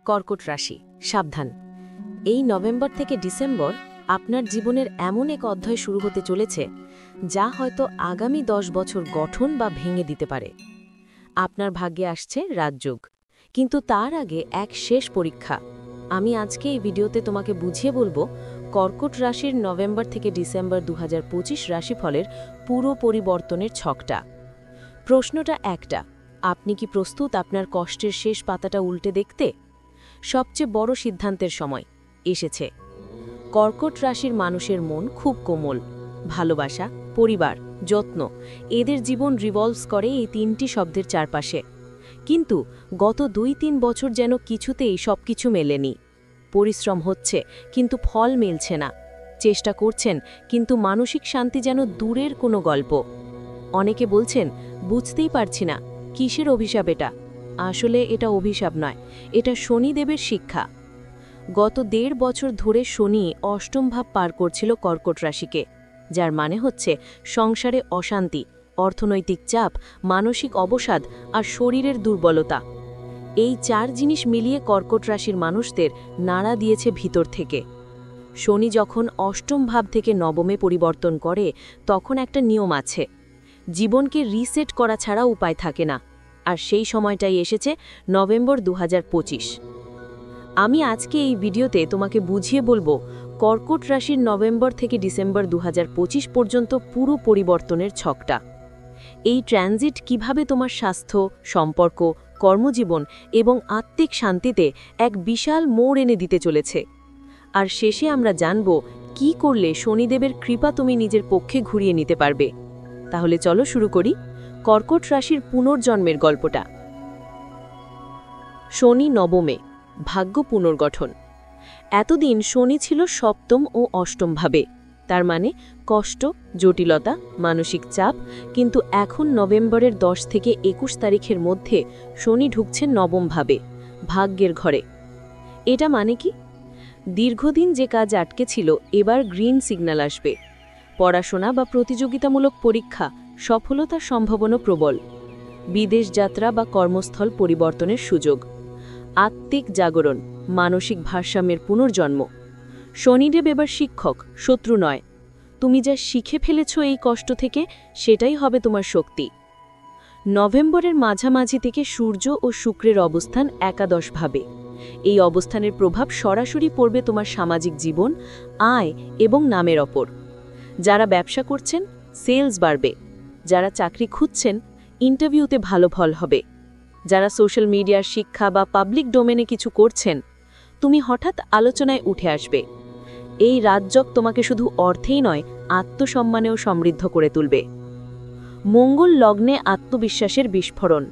কর্কট রাশি সাবধান। এই নভেম্বর থেকে ডিসেম্বর আপনার জীবনের এমন এক অধ্যায় শুরু হতে চলেছে যা হয়তো আগামী 10 বছর গঠন বা ভেঙে দিতে পারে। আপনার ভাগ্যে আসছে রাজযোগ, কিন্তু তার আগে এক শেষ পরীক্ষা। আমি আজকে এই ভিডিওতে তোমাকে বুঝিয়ে বলবো কর্কট রাশির নভেম্বর থেকে ডিসেম্বর 2025 রাশিফলের পুরো পরিবর্তনের ছকটা। প্রশ্নটা একটা, আপনি কি প্রস্তুত আপনার কষ্টের শেষ পাতাটা উল্টে দেখতে? সবচেয়ে বড় সিদ্ধান্তের সময় এসেছে। কর্কট রাশির মানুষের মন খুব কোমল। ভালোবাসা, পরিবার, যত্ন, এদের জীবন রিভলভস করে এই তিনটি শব্দের চারপাশে। কিন্তু গত 2-3 বছর যেন কিছুতেই সবকিছু মেলেনি। পরিশ্রম হচ্ছে কিন্তু ফল মিলছে না। চেষ্টা করছেন কিন্তু মানসিক শান্তি যেন দূরের কোনো গল্প। অনেকে বলছেন বুঝতেই পারছি না কিসের অভিশাপ এটা। আসলে এটা অভিশাপ নয়, এটা শনিদেবের শিক্ষা। গত 1.5 বছর ধরে শনি অষ্টম ভাব পার করছিল কর্কট রাশিকে, যার মানে হচ্ছে সংসারে অশান্তি, অর্থনৈতিক চাপ, মানসিক অবসাদ আর শরীরের দুর্বলতা। এই 4 জিনিস মিলিয়ে কর্কট রাশির মানুষদের নাড়া দিয়েছে ভিতর থেকে। শনি যখন অষ্টম ভাব থেকে নবমে পরিবর্তন করে তখন একটা নিয়ম আছে, জীবনকে রিসেট করা ছাড়া উপায় থাকে না। আর সেই সময়টাই এসেছে নভেম্বর 2025। আমি আজকে এই ভিডিওতে তোমাকে বুঝিয়ে বলবো কর্কট রাশির নভেম্বর থেকে ডিসেম্বর 2025 পর্যন্ত পুরো পরিবর্তনের ছকটা। এই ট্রানজিট কিভাবে তোমার স্বাস্থ্য, সম্পর্ক, কর্মজীবন এবং আত্মিক শান্তিতে এক বিশাল মোড় এনে দিতে চলেছে। আর শেষে আমরা জানব কি করলে শনিদেবের কৃপা তুমি নিজের পক্ষে ঘুরিয়ে নিতে পারবে। তাহলে চলো শুরু করি কর্কট রাশির পুনর্জন্মের গল্পটা। শনি নবমে, ভাগ্য পুনর্গঠন। এতদিন শনি ছিল সপ্তম ও অষ্টম ভাবে, তার মানে কষ্ট, জটিলতা, মানসিক চাপ। কিন্তু এখন নভেম্বরের 10 থেকে 21 তারিখের মধ্যে শনি ঢুকছেন নবম ভাবে, ভাগ্যের ঘরে। এটা মানে কি? দীর্ঘদিন যে কাজ আটকে ছিল এবার গ্রিন সিগন্যাল আসবে। পড়াশোনা বা প্রতিযোগিতামূলক পরীক্ষা সফলতার সম্ভাবনা প্রবল। বিদেশ যাত্রা বা কর্মস্থল পরিবর্তনের সুযোগ। আত্মিক জাগরণ, মানসিক ভারসাম্যের পুনর্জন্ম। শনিদেব এবার শিক্ষক, শত্রু নয়। তুমি যা শিখে ফেলেছ এই কষ্ট থেকে, সেটাই হবে তোমার শক্তি। নভেম্বরের মাঝামাঝি থেকে সূর্য ও শুক্রের অবস্থান একাদশ ভাবে। এই অবস্থানের প্রভাব সরাসরি পড়বে তোমার সামাজিক জীবন, আয় এবং নামের ওপর। যারা ব্যবসা করছেন, সেলস বাড়বে। যারা চাকরি খুঁজছেন, ইন্টারভিউতে ভালো ফল হবে। যারা সোশ্যাল মিডিয়ার শিক্ষা বা পাবলিক ডোমেনে কিছু করছেন, তুমি হঠাৎ আলোচনায় উঠে আসবে। এই রাজযোগ তোমাকে শুধু অর্থেই নয়, আত্মসম্মানেও সমৃদ্ধ করে তুলবে। মঙ্গল লগ্নে আত্মবিশ্বাসের বিস্ফোরণ।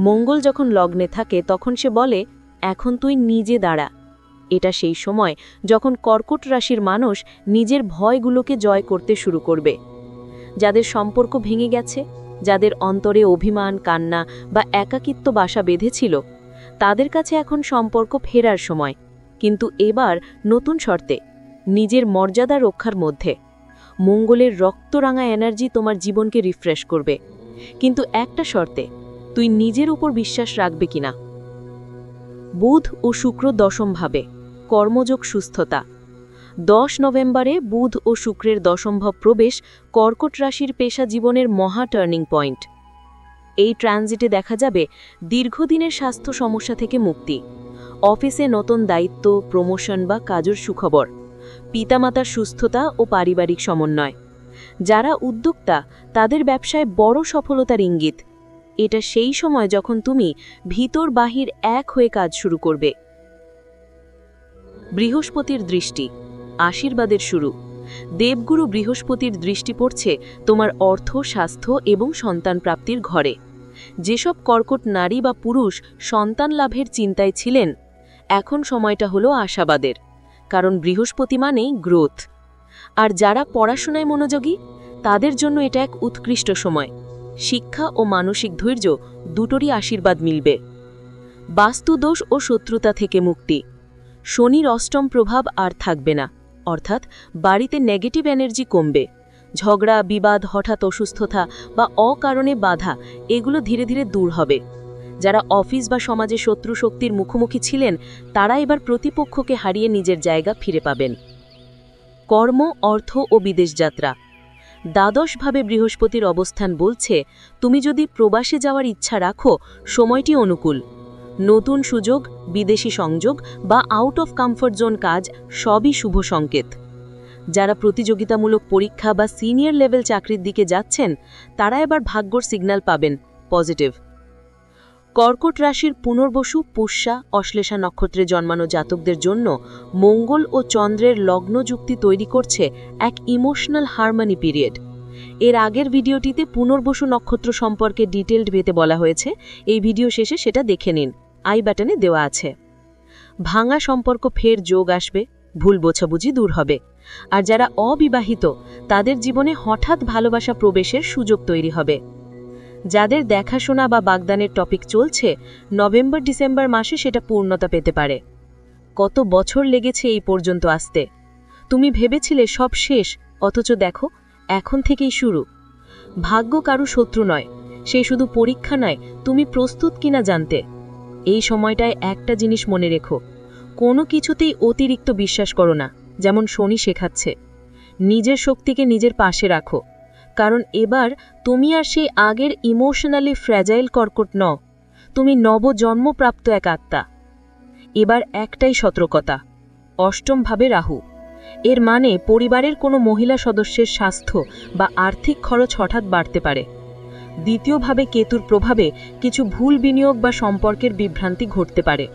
মঙ্গল যখন লগ্নে থাকে তখন সে বলে, এখন তুই নিজে দাঁড়া। এটা সেই সময় যখন কর্কট রাশির মানুষ নিজের ভয়গুলোকে জয় করতে শুরু করবে। যাদের সম্পর্ক ভেঙে গেছে, যাদের অন্তরে অভিমান, কান্না বা একাকিত্ব বাসা বেঁধেছিল, তাদের কাছে এখন সম্পর্ক ফেরার সময়। কিন্তু এবার নতুন শর্তে, নিজের মর্যাদা রক্ষার মধ্যে। মঙ্গলের রক্তরাঙা এনার্জি তোমার জীবনকে রিফ্রেশ করবে, কিন্তু একটা শর্তে, তুই নিজের উপর বিশ্বাস রাখবে কিনা। বুধ ও শুক্র দশম ভাবে, কর্মযোগ, সুস্থতা। 10 নভেম্বরে বুধ ও শুক্রের দশমভাব প্রবেশ কর্কট রাশির পেশা জীবনের মহা টার্নিং পয়েন্ট। এই ট্রানজিটে দেখা যাবে দীর্ঘদিনের স্বাস্থ্য সমস্যা থেকে মুক্তি, অফিসে নতুন দায়িত্ব, প্রমোশন বা কাজের সুখবর, পিতামাতার সুস্থতা ও পারিবারিক সমন্বয়। যারা উদ্যোক্তা, তাদের ব্যবসায় বড় সফলতার ইঙ্গিত। এটা সেই সময় যখন তুমি ভিতর বাহির এক হয়ে কাজ শুরু করবে। বৃহস্পতির দৃষ্টি, আশীর্বাদের শুরু। দেবগুরু বৃহস্পতির দৃষ্টি পড়ছে তোমার অর্থ, স্বাস্থ্য এবং সন্তান প্রাপ্তির ঘরে। যেসব কর্কট নারী বা পুরুষ সন্তান লাভের চিন্তায় ছিলেন, এখন সময়টা হলো আশাবাদের, কারণ বৃহস্পতি মানেই গ্রোথ। আর যারা পড়াশোনায় মনোযোগী, তাদের জন্য এটা এক উৎকৃষ্ট সময়। শিক্ষা ও মানসিক ধৈর্য দুটোরই আশীর্বাদ মিলবে। বাস্তুদোষ ও শত্রুতা থেকে মুক্তি। শনির অষ্টম প্রভাব আর থাকবে না, অর্থাৎ বাড়িতে নেগেটিভ এনার্জি কমবে। ঝগড়া, বিবাদ, হঠাৎ অসুস্থতা বা অকারণে বাধা, এগুলো ধীরে ধীরে দূর হবে। যারা অফিস বা সমাজে শত্রু শক্তির মুখোমুখি ছিলেন তারা এবার প্রতিপক্ষকে হারিয়ে নিজের জায়গা ফিরে পাবেন। কর্ম, অর্থ ও বিদেশ যাত্রা। দ্বাদশভাবে বৃহস্পতির অবস্থান বলছে তুমি যদি প্রবাসে যাওয়ার ইচ্ছা রাখো, সময়টি অনুকূল। নতুন সুযোগ, বিদেশি সংযোগ বা আউট অফ কমফোর্ট জোন কাজ সবই শুভ সংকেত। যারা প্রতিযোগিতামূলক পরীক্ষা বা সিনিয়র লেভেল চাকরির দিকে যাচ্ছেন তারা এবার ভাগ্যর সিগন্যাল পাবেন, পজিটিভ। কর্কট রাশির পুনর্বসু, পুষ্যা, অশ্লেষা নক্ষত্রে জন্মানো জাতকদের জন্য মঙ্গল ও চন্দ্রের লগ্ন যুক্তি তৈরি করছে এক ইমোশনাল হারমনি পিরিয়ড। এর আগের ভিডিওটিতে পুনর্বসু নক্ষত্র সম্পর্কে ডিটেলড ভেতে বলা হয়েছে, এই ভিডিও শেষে সেটা দেখে নিন, আই বাটনে দেওয়া আছে। ভাঙা সম্পর্ক ফের যোগ আসবে, ভুল বোঝাবুঝি দূর হবে। আর যারা অবিবাহিত তাদের জীবনে হঠাৎ ভালোবাসা প্রবেশের সুযোগ তৈরি হবে। যাদের দেখাশোনা বা বাগদানের টপিক চলছে, নভেম্বর-ডিসেম্বর মাসে সেটা পূর্ণতা পেতে পারে। কত বছর লেগেছে এই পর্যন্ত আসতে। তুমি ভেবেছিলে সব শেষ, অথচ দেখো এখন থেকেই শুরু। ভাগ্য কারু শত্রু নয়, সে শুধু পরীক্ষা নয় তুমি প্রস্তুত কিনা জানতে। এই সময়টায় একটা জিনিস মনে রেখো, কোনো কিছুতেই অতিরিক্ত বিশ্বাস করো না, যেমন শনি শেখাচ্ছে। নিজের শক্তিকে নিজের পাশে রাখো, কারণ এবার তুমি আর সেই আগের ইমোশনালি ফ্র্যাজাইল কর্কট নও, তুমি নবজন্মপ্রাপ্ত এক আত্মা। এবার একটাই সতর্কতা, অষ্টমভাবে রাহু। এর মানে পরিবারের কোনো মহিলা সদস্যের স্বাস্থ্য বা আর্থিক খরচ হঠাৎ বাড়তে পারে। দ্বিতীয়ভাবে কেতুর প্রভাবে কিছু ভুল বিনিয়োগ বা সম্পর্কের বিভ্রান্তি ঘটতে পারে।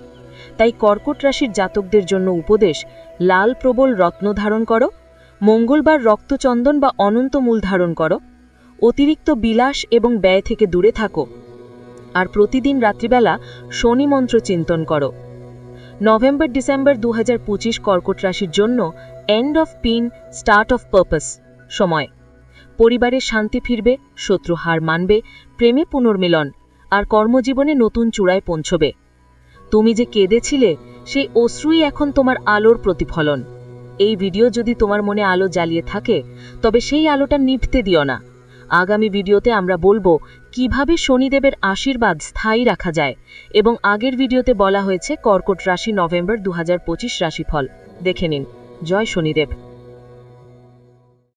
তাই কর্কট রাশির জাতকদের জন্য উপদেশ, লাল প্রবল রত্ন ধারণ করো, মঙ্গলবার রক্তচন্দন বা অনন্ত মূল ধারণ করো, অতিরিক্ত বিলাস এবং ব্যয় থেকে দূরে থাকো, আর প্রতিদিন রাত্রিবেলা শনি মন্ত্র চিন্তন করো। নভেম্বর-ডিসেম্বর 2025 কর্কট রাশির জন্য end of pin, start of purpose সময়। পরিবারে শান্তি ফিরবে, শত্রু হার মানবে, প্রেমে পুনর্মিলন, আর কর্মজীবনে নতুন চূড়ায় পৌঁছবে। তুমি যে কেঁদেছিলে সেই অশ্রুই এখন তোমার আলোর প্রতিফলন। এই ভিডিও যদি তোমার মনে আলো জ্বালিয়ে থাকে তবে সেই আলোটা নিভতে দিও না। আগামী ভিডিওতে আমরা বলবো কিভাবে শনিদেবের আশীর্বাদ স্থায়ী রাখা যায়, এবং আগের ভিডিওতে বলা হয়েছে কর্কট রাশি নভেম্বর 2025 রাশিফল। দেখে নিন। জয় শনিদেব।